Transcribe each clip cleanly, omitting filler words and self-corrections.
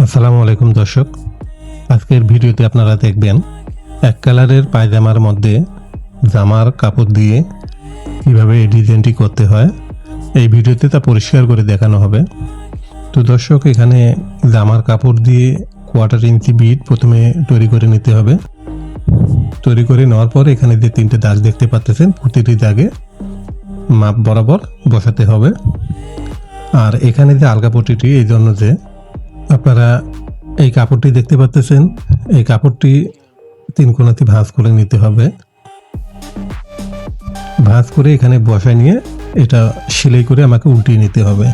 আসসালামু আলাইকুম দর্শক, আজকের ভিডিওতে আপনারা দেখবেন এক কালারের পায়জামার মধ্যে জামার কাপড় দিয়ে কিভাবে এই ডিজাইনটি করতে হয়। এই ভিডিওতে তা পরিষ্কার করে দেখানো হবে। তো দর্শক, এখানে জামার কাপড় দিয়ে 1/4 ইঞ্চি বিট প্রথমে তৈরি করে নিতে হবে। তৈরি করে নেওয়ার পর এখানে যে 3টে দাগ দেখতে পাচ্ছেন, প্রতিটি দাগে মাপ বরাবর বসাতে হবে। আর এখানে যে আলগা পট্টিটি, এই জন্য যে আপনারা এই কাপড়টি দেখতে পাচ্ছেন, এই কাপড়টি 3 কোণাতে ভাঁজ করে নিতে হবে। ভাঁজ করে এখানে বসায় নিয়ে এটা সেলাই করে আমাকে উল্টিয়ে নিতে হবে।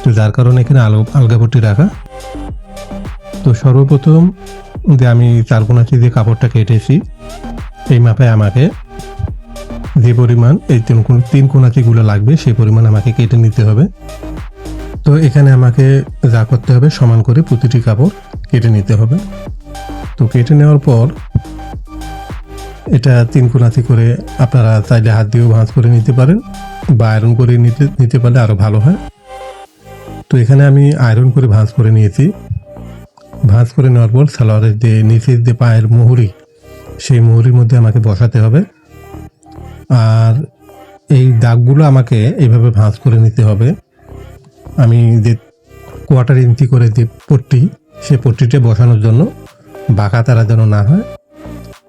তো যার কারণে এখানে আলগা পট্টি রাখা। তো সর্বপ্রথম যে আমি 4 কোণাতে যে কাপড়টা কেটেছি, এই মাপে আমাকে যে পরিমাণ এই 3 কোণাতিগুলো লাগবে সেই পরিমাণ আমাকে কেটে নিতে হবে। তো এখানে আমাকে যা করতে হবে, সমান করে প্রতিটি কাপড় কেটে নিতে হবে। তো কেটে নেওয়ার পর এটা 3 কোণাতি করে আপনারা চাইলে হাত দিয়েও ভাঁজ করে নিতে পারেন, বা আয়রন করে নিতে পারলে আরও ভালো হয়। তো এখানে আমি আয়রন করে ভাঁজ করে নিয়েছি। ভাঁজ করে নেওয়ার পর সালোয়ারের যে নিচের যে পায়ের মুহুরি, সেই মুহুরির মধ্যে আমাকে বসাতে হবে। আর এই দাগগুলো আমাকে এইভাবে ভাঁজ করে নিতে হবে। আমি যে 1/4 ইঞ্চি করে যে পট্টি, সে পট্টিটা বসানোর জন্য বাঁকা তারা যেন না হয়,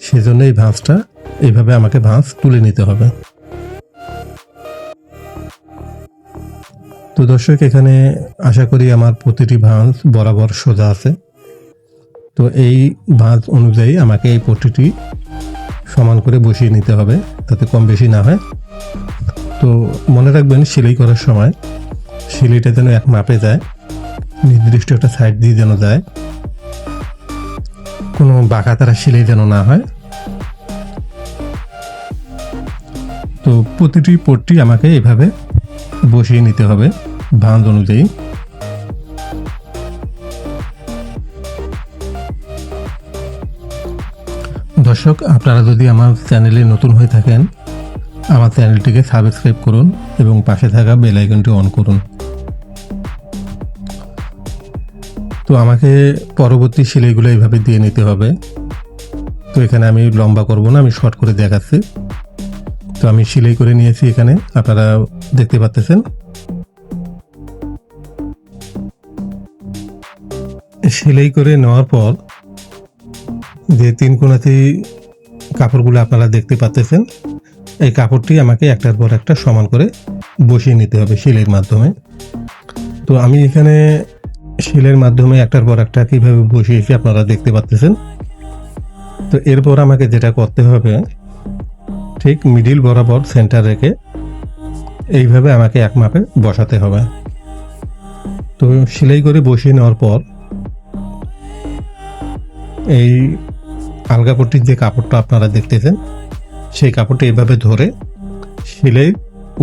সেজন্য এই ভাঁজটা এইভাবে আমাকে ভাঁজ তুলে নিতে হবে। তো দর্শক, এখানে আশা করি আমার প্রতিটি ভাঁজ বরাবর সোজা আছে। তো এই ভাঁজ অনুযায়ী আমাকে এই পট্টিটি সমান করে বসিয়ে নিতে হবে, যাতে কম বেশি না হয়। তো মনে রাখবেন, সেলাই করার সময় সেলাইটা যেন এক মাপে যায়, নির্দিষ্ট একটা সাইড দিয়ে যেন যায়, কোনো বাঁকা তারা সেলাই যেন না হয়। তো প্রতিটি পট্টি আমাকে এভাবে বসিয়ে নিতে হবে ভাঁজ অনুযায়ী। দর্শক, আপনারা যদি আমার চ্যানেলে নতুন হয়ে থাকেন, আমার চ্যানেলটিকে সাবস্ক্রাইব করুন এবং পাশে থাকা বেল আইকনটি অন করুন। তো আমাকে পরবর্তী সেলাইগুলো এইভাবে দিয়ে নিতে হবে। তো এখানে আমি লম্বা করব না, আমি শর্ট করে দেখাচ্ছি। তো আমি সেলাই করে নিয়েছি, এখানে আপনারা দেখতে পাচ্ছেন। সেলাই করে নেওয়ার পর যে 3 কোণাতি কাপড়গুলো আপনারা দেখতে পাচ্ছেন, এই কাপড়টি আমাকে একটার পর একটা সমান করে বসিয়ে নিতে হবে সেলাইয়ের মাধ্যমে। তো আমি এখানে সেলাইয়ের মাধ্যমে একটার পর একটা কীভাবে বসিয়েছি আপনারা দেখতে পাচ্ছেন। তো এরপর আমাকে যেটা করতে হবে, ঠিক মিডিল বরাবর সেন্টার রেখে এইভাবে আমাকে এক মাপে বসাতে হবে। তো সেলাই করে বসিয়ে নেওয়ার পর এই আলগা পট্টির যে কাপড়টা আপনারা দেখতেছেন, সেই কাপড়টা এইভাবে ধরে সেলাই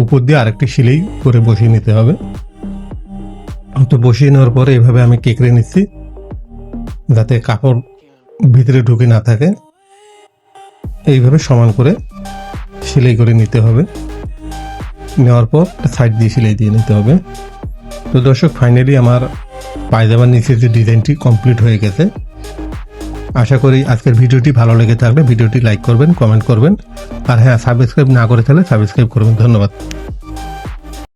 উপর দিয়ে আরেকটি সেলাই করে বসিয়ে নিতে হবে। তো বসিয়ে নেওয়ার পরে এইভাবে আমি কেকড়ে নিচ্ছি, যাতে কাপড় ভিতরে ঢুকে না থাকে। এইভাবে সমান করে সেলাই করে নিতে হবে। নেওয়ার পর সাইড দিয়ে সেলাই দিয়ে নিতে হবে। তো দর্শক, ফাইনালি আমার পায়জামার নিচের যে ডিজাইনটি কমপ্লিট হয়ে গেছে। আশা করি আজকের ভিডিওটি ভালো লেগে থাকলে ভিডিওটি লাইক করবেন, কমেন্ট করবেন, আর হ্যাঁ, সাবস্ক্রাইব না করে থাকলে সাবস্ক্রাইব করবেন। ধন্যবাদ।